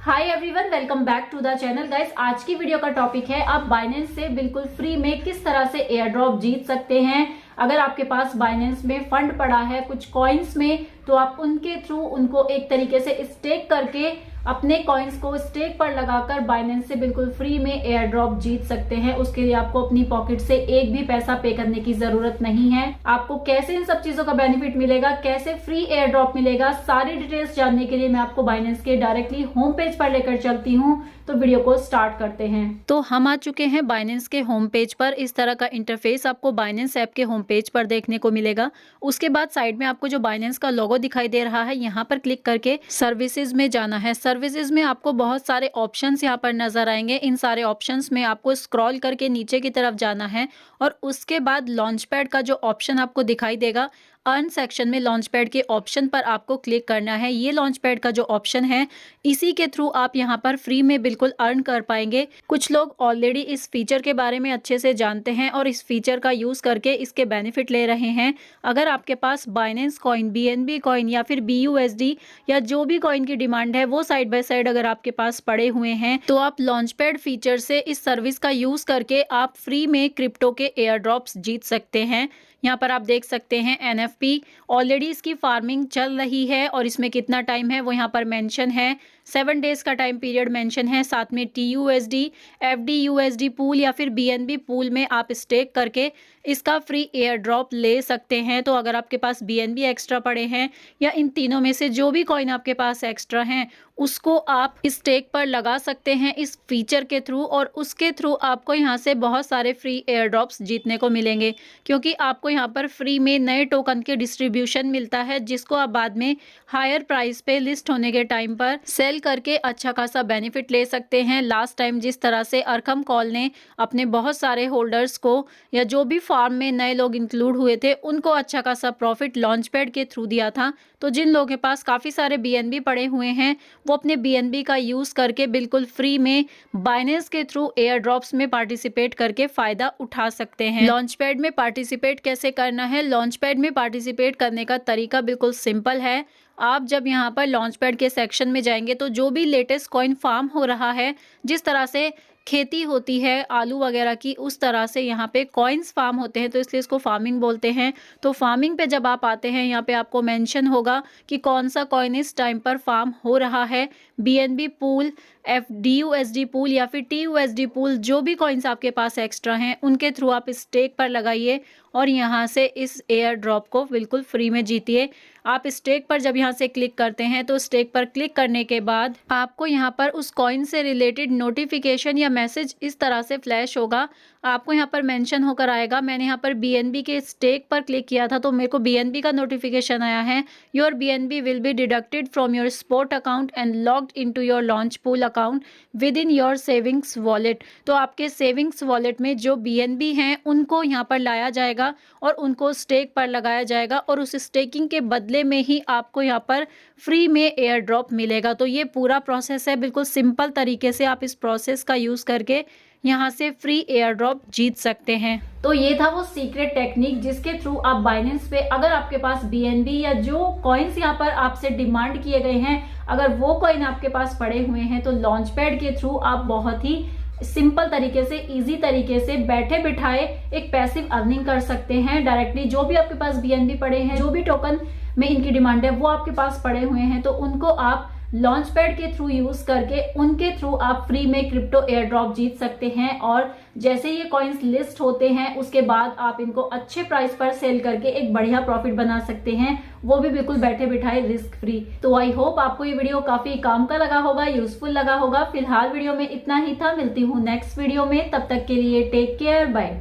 Hi everyone, welcome back to the channel. Guys, आज की video का टॉपिक है आप बाइनेंस से बिल्कुल फ्री में किस तरह से एयर ड्रॉप जीत सकते हैं। अगर आपके पास बाइनेंस में फंड पड़ा है कुछ कॉइन्स में, तो आप उनके थ्रू उनको एक तरीके से स्टेक करके अपने कॉइन्स को स्टेक पर लगाकर बाइनेंस से बिल्कुल फ्री में एयर ड्रॉप जीत सकते हैं। उसके लिए आपको अपनी पॉकेट से एक भी पैसा पे करने की जरूरत नहीं है। आपको कैसे इन सब चीजों का बेनिफिट मिलेगा, कैसे फ्री एयर ड्रॉप मिलेगा, सारी डिटेल्स जानने के लिए मैं आपको बाइनेंस के डायरेक्टली होम पेज पर लेकर चलती हूँ। तो वीडियो को स्टार्ट करते हैं। तो हम आ चुके हैं बाइनेंस के होम पेज पर। इस तरह का इंटरफेस आपको बाइनेंस ऐप के होम पेज पर देखने को मिलेगा। उसके बाद साइड में आपको जो बाइनेंस का लोगो दिखाई दे रहा है, यहाँ पर क्लिक करके सर्विसेज में जाना है। सर्विसेज में आपको बहुत सारे ऑप्शंस यहाँ पर नजर आएंगे। इन सारे ऑप्शंस में आपको स्क्रॉल करके नीचे की तरफ जाना है और उसके बाद लॉन्च पैड का जो ऑप्शन आपको दिखाई देगा, अर्न सेक्शन में लॉन्च पैड के ऑप्शन पर आपको क्लिक करना है। ये लॉन्च पैड का जो ऑप्शन है, इसी के थ्रू आप यहाँ पर फ्री में बिल्कुल अर्न कर पाएंगे। कुछ लोग ऑलरेडी इस फीचर के बारे में अच्छे से जानते हैं और इस फीचर का यूज करके इसके बेनिफिट ले रहे हैं। अगर आपके पास बाइनेंस कॉइन, BNB कॉइन या फिर BUSD या जो भी कॉइन की डिमांड है वो साइड बाय साइड अगर आपके पास पड़े हुए हैं, तो आप लॉन्च पैड फीचर से इस सर्विस का यूज करके आप फ्री में क्रिप्टो के एयर ड्रॉप्स जीत सकते हैं। यहाँ पर आप देख सकते हैं NFP ऑलरेडी इसकी फार्मिंग चल रही है और इसमें कितना टाइम है वो यहाँ पर मेंशन है। 7 डेज का टाइम पीरियड मेंशन है। साथ में TUSD, FDUSD पूल या फिर BNB पूल में आप स्टेक करके इसका फ्री एयर ड्रॉप ले सकते हैं। तो अगर आपके पास BNB एक्स्ट्रा पड़े हैं या इन तीनों में से जो भी कॉइन आपके पास एक्स्ट्रा हैं, उसको आप स्टेक पर लगा सकते हैं इस फीचर के थ्रू, और उसके थ्रू आपको यहाँ से बहुत सारे फ्री एयर ड्रॉप्स जीतने को मिलेंगे। क्योंकि आपको यहाँ पर फ्री में नए टोकन के डिस्ट्रीब्यूशन मिलता है, जिसको आप बाद में हायर प्राइस पे लिस्ट होने के टाइम पर सेल करके अच्छा खासा बेनिफिट ले सकते हैं। लास्ट टाइम जिस तरह से अरकम कॉल ने अपने बहुत सारे होल्डर्स को या जो भी फार्म में नए लोग इंक्लूड हुए थे उनको अच्छा खासा प्रॉफिट लॉन्च पैड के थ्रू दिया था। तो जिन लोगों के पास काफ़ी सारे BNB पड़े हुए हैं, वो अपने BNB का यूज़ करके बिल्कुल फ्री में बाइनेंस के थ्रू एयर ड्रॉप्स में पार्टिसिपेट करके फ़ायदा उठा सकते हैं। लॉन्च पैड में पार्टिसिपेट कैसे करना है? लॉन्च पैड में पार्टिसिपेट करने का तरीका बिल्कुल सिंपल है। आप जब यहाँ पर लॉन्च पैड के सेक्शन में जाएंगे तो जो भी लेटेस्ट कॉइन फार्म हो रहा है, जिस तरह से खेती होती है आलू वगैरह की, उस तरह से यहाँ पे कॉइन्स फार्म होते हैं, तो इसलिए इसको फार्मिंग बोलते हैं। तो फार्मिंग पे जब आप आते हैं, यहाँ पे आपको मेंशन होगा कि कौन सा कॉइन इस टाइम पर फार्म हो रहा है। BNB पूल, FDUSD पूल या फिर TUSD पूल, जो भी कॉइन्स आपके पास एक्स्ट्रा हैं उनके थ्रू आप स्टेक पर लगाइए और यहाँ से इस एयर ड्रॉप को बिल्कुल फ्री में जीतिए। आप स्टेक पर जब यहाँ से क्लिक करते हैं, तो स्टेक पर क्लिक करने के बाद आपको यहाँ पर उस कॉइन से रिलेटेड नोटिफिकेशन या मैसेज इस तरह से फ्लैश होगा। आपको यहाँ पर मेंशन होकर आएगा। मैंने यहाँ पर BNB के स्टेक पर क्लिक किया था तो मेरे को BNB का नोटिफिकेशन आया है, your BNB will be deducted from your spot account and logged into your launch pool account with in your savings wallet. तो आपके सेविंग्स वॉलेट में जो BNB हैं उनको यहाँ पर लाया जाएगा और उनको स्टेक पर लगाया जाएगा, और उस स्टेकिंग के बदले में ही आपको यहाँ पर फ्री में एयर ड्रॉप मिलेगा। तो ये पूरा प्रोसेस है। बिल्कुल सिंपल तरीके से आप इस प्रोसेस का यूज़ करके यहाँ से फ्री एयर ड्रॉप जीत सकते हैं। तो ये था वो सीक्रेट टेक्निक जिसके थ्रू आप बाइनेंस पे, अगर आपके पास BNB या जो कॉइन्स यहाँ पर आपसे डिमांड किए गए हैं, अगर वो कॉइन आपके पास पड़े हुए हैं, तो लॉन्च पैड के थ्रू आप बहुत ही सिंपल तरीके से, इजी तरीके से बैठे बिठाए एक पैसिव अर्निंग कर सकते हैं। डायरेक्टली जो भी आपके पास BNB पड़े हैं, जो भी टोकन में इनकी डिमांड है वो आपके पास पड़े हुए हैं, तो उनको आप लॉन्च पैड के थ्रू यूज करके उनके थ्रू आप फ्री में क्रिप्टो एयर ड्रॉप जीत सकते हैं। और जैसे ये कॉइन्स लिस्ट होते हैं, उसके बाद आप इनको अच्छे प्राइस पर सेल करके एक बढ़िया प्रॉफिट बना सकते हैं, वो भी बिल्कुल बैठे बिठाए रिस्क फ्री। तो आई होप आपको ये वीडियो काफी काम का लगा होगा, यूजफुल लगा होगा। फिलहाल वीडियो में इतना ही था। मिलती हूँ नेक्स्ट वीडियो में, तब तक के लिए टेक केयर, बाय।